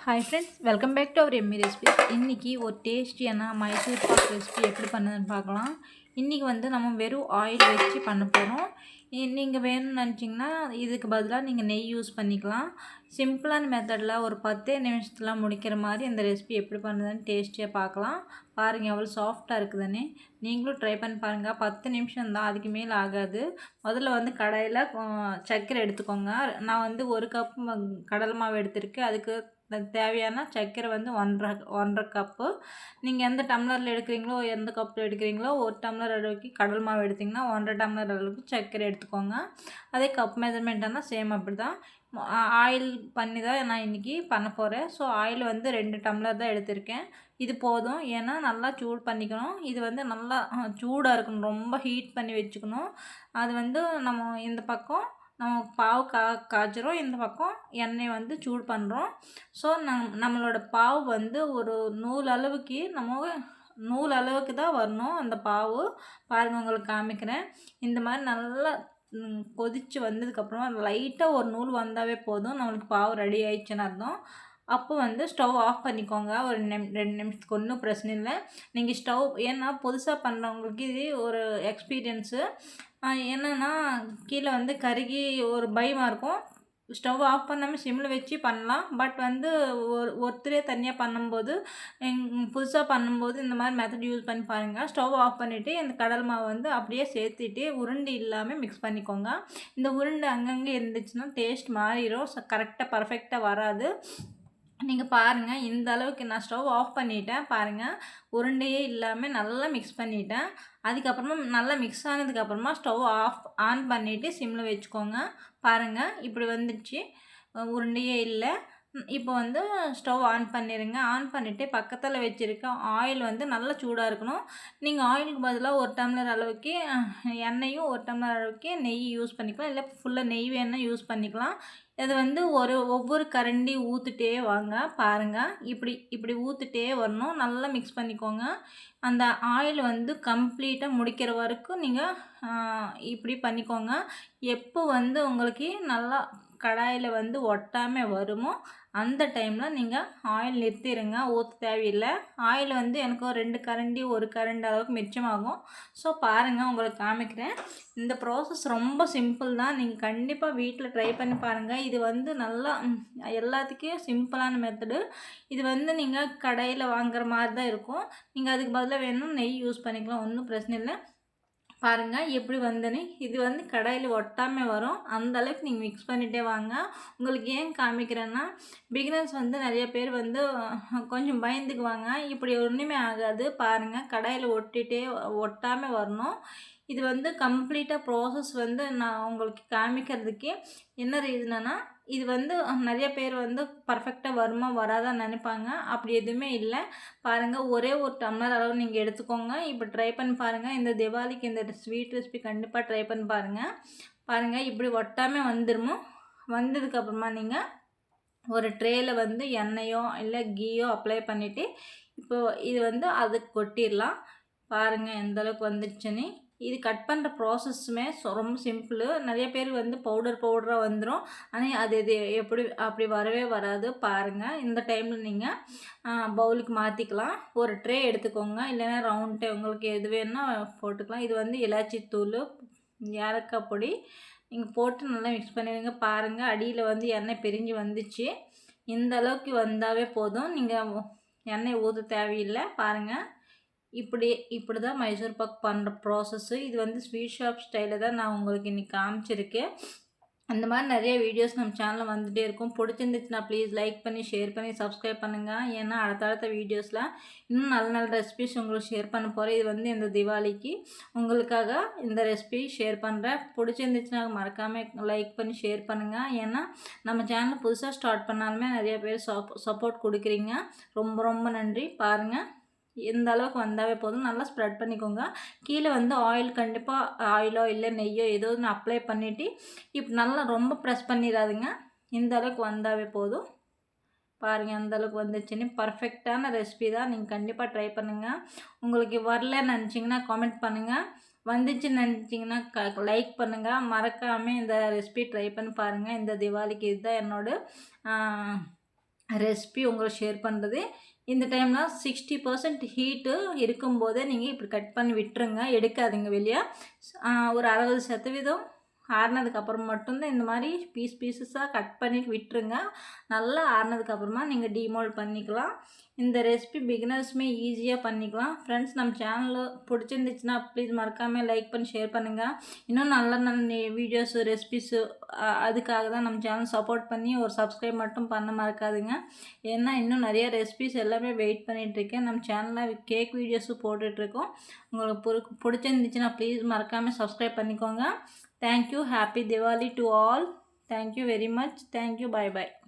Hi friends, welcome back to our எம்மி recipes. இன்றைக்கி ஒரு டேஸ்டியான மைசூர் பாக் ரெசிபி எப்படி பண்ணுதுன்னு பார்க்கலாம். இன்றைக்கி நம்ம வெறும் ஆயில் வச்சு பண்ண போகிறோம். நீங்கள் வேணும்னு நினச்சிங்கன்னா இதுக்கு பதிலாக நீங்கள் நெய் யூஸ் பண்ணிக்கலாம். சிம்பிளான மெத்தடில் ஒரு 10 நிமிஷத்தில் முடிக்கிற மாதிரி இந்த ரெசிபி எப்படி பண்ணுதுன்னு டேஸ்டியாக பார்க்கலாம். பாருங்கள் எவ்வளோ சாஃப்டாக இருக்குதுன்னு. நீங்களும் ட்ரை பண்ணி பாருங்கள். 10 நிமிஷம் தான், அதுக்கு மேலே ஆகாது. முதல்ல கடாயில் சர்க்கரை எடுத்துக்கோங்க. நான் 1 கப் கடலை மாவு எடுத்திருக்கேன். அதுக்கு தேவையான சர்க்கரை 1.5 கப்பு. நீங்கள் எந்த டம்ளரில் எடுக்கிறீங்களோ, எந்த கப்பில் எடுக்கிறீங்களோ, 1 டம்ளர் அளவுக்கு கடல் மாவு எடுத்திங்கன்னா 1.5 டம்ளர் அளவுக்கு சர்க்கரை எடுத்துக்கோங்க. அதே கப் மெஷர்மெண்ட்டானா சேம் அப்படி தான். ஆயில் பண்ணி தான் நான் இன்றைக்கி பண்ண போகிறேன். ஸோ ஆயில் 2 டம்ளர் தான் எடுத்திருக்கேன். இது போதும். ஏன்னா நல்லா சூடு பண்ணிக்கணும். இது நல்லா சூடாக இருக்கணும், ரொம்ப ஹீட் பண்ணி வச்சுக்கணும். அது நம்ம இந்த பக்கம் நம்ம பாவு காய்ச்சிரும், இந்த பக்கம் எண்ணெய் சூடு பண்ணுறோம். ஸோ நம்மளோட பாவு ஒரு நூல் அளவுக்கு நூல் அளவுக்கு தான் வரணும் அந்த பாவு. பாருங்கள், உங்களுக்கு காமிக்கிறேன். இந்த மாதிரி நல்லா கொதித்து வந்ததுக்கப்புறமா லைட்டாக ஒரு நூல் வந்தாவே போதும், நம்மளுக்கு பாவு ரெடி ஆயிடுச்சுன்னு அர்த்தம். அப்போ ஸ்டவ் ஆஃப் பண்ணிக்கோங்க. ஒரு 2 நிமிஷத்துக்கு ஒன்றும் பிரச்சனை இல்லை. நீங்கள் ஸ்டவ் ஏன்னா புதுசாக பண்ணுறவங்களுக்கு இது ஒரு எக்ஸ்பீரியன்ஸு. என்னென்னா கீழே கருகி ஒரு பயமாக இருக்கும். ஸ்டவ் ஆஃப் பண்ணாமல் சிம்மில் வச்சு பண்ணலாம். பட் ஒருத்தரே தனியாக பண்ணும்போது, புதுசாக பண்ணும்போது இந்த மாதிரி மெத்தட் யூஸ் பண்ணி பாருங்கள். ஸ்டவ் ஆஃப் பண்ணிவிட்டு இந்த கடல் மாவு அப்படியே சேர்த்துட்டு உருண்டை இல்லாமல் மிக்ஸ் பண்ணிக்கோங்க. இந்த உருண்டை அங்கங்கே இருந்துச்சுன்னா டேஸ்ட் மாறிடும். கரெக்டாக பர்ஃபெக்டாக வராது. நீங்கள் பாருங்கள், இந்த அளவுக்கு நான் ஸ்டவ் ஆஃப் பண்ணிட்டேன். பாருங்கள், உருண்டையே இல்லாமல் நல்லா மிக்ஸ் பண்ணிட்டேன். அதுக்கப்புறமா நல்லா மிக்ஸ் ஆனதுக்கப்புறமா ஸ்டவ் ஆன் பண்ணிவிட்டு சிம்மில் வச்சுக்கோங்க. பாருங்கள், இப்படி வந்துடுச்சு, உருண்டையே இல்லை. இப்போ ஸ்டவ் ஆன் பண்ணிடுங்க. ஆன் பண்ணிவிட்டு பக்கத்தில் வச்சுருக்க ஆயில் நல்லா சூடாக இருக்கணும். நீங்கள் ஆயிலுக்கு பதிலாக 1 டம்ளர் அளவுக்கு எண்ணெயும் 1 டம்ளர் அளவுக்கு நெய் யூஸ் பண்ணிக்கலாம். இல்லை ஃபுல்லாக நெய் வேணால் யூஸ் பண்ணிக்கலாம். இது ஒவ்வொரு கரண்டி ஊற்றிட்டே வாங்க. பாருங்கள், இப்படி ஊற்றிட்டே வரணும். நல்லா மிக்ஸ் பண்ணிக்கோங்க. அந்த ஆயில் கம்ப்ளீட்டாக முடிக்கிற வரைக்கும் நீங்கள் இப்படி பண்ணிக்கோங்க. எப்போ உங்களுக்கு நல்லா கடாயில் ஒட்டாமல் வருமோ அந்த டைமில் நீங்கள் ஆயில் நிறுத்திடுங்க, ஊற்ற தேவையில்லை. ஆயில் எனக்கு 2 கரண்டி 1 கரண்டி அளவுக்கு மிச்சமாகும். ஸோ பாருங்கள், உங்களுக்கு காமிக்கிறேன். இந்த ப்ராசஸ் ரொம்ப சிம்பிள் தான். நீங்கள் கண்டிப்பாக வீட்டில் ட்ரை பண்ணி பாருங்கள். இது நல்லா எல்லாத்துக்கும் சிம்பிளான மெத்தடு. இது நீங்கள் கடையில் வாங்குற மாதிரி தான் இருக்கும். நீங்கள் அதுக்கு பதிலாக வேணும் நெய் யூஸ் பண்ணிக்கலாம், ஒன்றும் பிரச்சனை இல்லை. பாருங்கள் எப்படி வந்துன்னு. இது கடாயில் ஒட்டாமல் வரும். அந்த அளவுக்கு நீங்கள் மிக்ஸ் பண்ணிகிட்டே வாங்க. உங்களுக்கு ஏன் காமிக்கிறேன்னா, பிகினர்ஸ் நிறைய பேர் கொஞ்சம் பயந்துக்குவாங்க. இப்படி ஒன்றுமே ஆகாது. பாருங்கள், கடாயில் ஒட்டாமல் வரணும். இது கம்ப்ளீட்டாக ப்ராசஸ் நான் உங்களுக்கு காமிக்கிறதுக்கே என்ன ரீசன்னா, இது நிறைய பேர் பர்ஃபெக்டாக வருமா வராதான்னு நினைப்பாங்க. அப்படி எதுவுமே இல்லை. பாருங்கள், ஒரே 1 டம்ளர் அளவு நீங்கள் எடுத்துக்கோங்க. இப்போ ட்ரை பண்ணி பாருங்கள். இந்த தீபாவளிக்கு இந்த ஸ்வீட் ரெசிபி கண்டிப்பாக ட்ரை பண்ணி பாருங்கள். பாருங்கள், இப்படி ஒட்டாமல் வந்துடுமோ. வந்ததுக்கப்புறமா நீங்கள் ஒரு ட்ரேயில் எண்ணெயோ இல்லை கீயோ அப்ளை பண்ணிவிட்டு இப்போது இது அதுக்கு கொட்டிடலாம். பாருங்கள் எந்தளவுக்கு வந்துடுச்சுன்னு. இது கட் பண்ணுற ப்ராசஸுமே ரொம்ப சிம்பிளு. நிறைய பேர் பவுடராக வந்துடும். ஆனால் அது எப்படி அப்படி வரவே வராது. பாருங்கள், இந்த டைமில் நீங்கள் பவுலுக்கு மாற்றிக்கலாம். ஒரு ட்ரே எடுத்துக்கோங்க, இல்லைன்னா ரவுண்ட் ட்ரே, உங்களுக்கு எது வேணால் போட்டுக்கலாம். இது இலாச்சி தூள், ஏலக்காய் பொடி நீங்கள் போட்டு நல்லா மிக்ஸ் பண்ணிடுங்க. பாருங்கள், அடியில் எண்ணெய் பிரிஞ்சு வந்துச்சு. இந்த அளவுக்கு வந்தாவே போதும். நீங்கள் எண்ணெய் ஊற்ற தேவையில்லை. பாருங்கள், இப்படி தான் மைசூர் பாக் பண்ணுற ப்ராசஸ்ஸு. இது ஸ்வீட் ஷாப் ஸ்டைலில் தான் நான் உங்களுக்கு இன்றைக்கி காமிச்சிருக்கேன். அந்த மாதிரி நிறைய வீடியோஸ் நம்ம சேனலில் வந்துகிட்டே இருக்கும். பிடிச்சிருந்துச்சுன்னா ப்ளீஸ் லைக் பண்ணி, ஷேர் பண்ணி, சப்ஸ்கிரைப் பண்ணுங்கள். ஏன்னா அடுத்தடுத்த வீடியோஸில் இன்னும் நல்ல நல்ல ரெசிபிஸ் உங்களுக்கு ஷேர் பண்ண போகிறேன். இது இந்த தீபாவளிக்கு உங்களுக்காக இந்த ரெசிபி ஷேர் பண்ணுறேன். பிடிச்சிருந்துச்சுன்னா மறக்காமல் லைக் பண்ணி ஷேர் பண்ணுங்கள். ஏன்னா நம்ம சேனல் புதுசாக ஸ்டார்ட் பண்ணாலுமே நிறைய பேர் சப்போர்ட் கொடுக்குறீங்க. ரொம்ப ரொம்ப நன்றி. பாருங்கள், இந்த அளவுக்கு வந்தாவே போதும். நல்லா ஸ்ப்ரெட் பண்ணிக்கோங்க. கீழே ஆயில் கண்டிப்பாக ஆயிலோ இல்லை நெய்யோ ஏதோ ஒன்று அப்ளை பண்ணிவிட்டு இப்போ நல்லா ரொம்ப ப்ரெஸ் பண்ணிடாதுங்க. இந்த அளவுக்கு வந்தாவே போதும். பாருங்கள், அந்த அளவுக்கு வந்துச்சுன்னு. பர்ஃபெக்டான ரெசிபி தான். நீங்கள் கண்டிப்பாக ட்ரை பண்ணுங்கள். உங்களுக்கு வரலன்னு நினச்சிங்கன்னா காமெண்ட் பண்ணுங்கள். வந்துச்சுன்னு நினச்சிங்கன்னா லைக் பண்ணுங்கள். மறக்காமல் இந்த ரெசிபி ட்ரை பண்ணி பாருங்கள். இந்த தீபாவளிக்கு இதுதான் என்னோட ரெசிபி உங்களுக்கு ஷேர் பண்ணுறது. இந்த டைமில் 60% ஹீட்டு இருக்கும்போதே நீங்கள் இப்படி கட் பண்ணி விட்டுருங்க, எடுக்காதீங்க வெளியே. ஒரு 60% ஆறுனதுக்கப்புறம் மட்டும்தான் இந்த மாதிரி பீஸஸாக கட் பண்ணிட்டு விட்டுருங்க. நல்லா ஆறுனதுக்கப்புறமா நீங்கள் டீமோல்ட் பண்ணிக்கலாம். இந்த ரெசிபி பிகினர்ஸுமே ஈஸியாக பண்ணிக்கலாம். ஃப்ரெண்ட்ஸ், நம்ம சேனலில் பிடிச்சிருந்துச்சுன்னா ப்ளீஸ் மறக்காமல் லைக் பண்ணி ஷேர் பண்ணுங்கள். இன்னும் நல்ல நல்ல வீடியோஸு ரெசிபிஸு அதுக்காக தான் நம்ம சேனல் சப்போர்ட் பண்ணி ஒரு சப்ஸ்கிரைப் மட்டும் பண்ண மறக்காதுங்க. ஏன்னா இன்னும் நிறைய ரெசிபிஸ் எல்லாமே வெயிட் பண்ணிகிட்ருக்கேன். நம்ம சேனலில் கேக் வீடியோஸும் போட்டுட்ருக்கோம். உங்களுக்கு பிடிச்சிருந்துச்சுன்னா ப்ளீஸ் மறக்காமல் சப்ஸ்கிரைப் பண்ணிக்கோங்க. Thank you. Happy Diwali to all. Thank you very much. Thank you. Bye bye.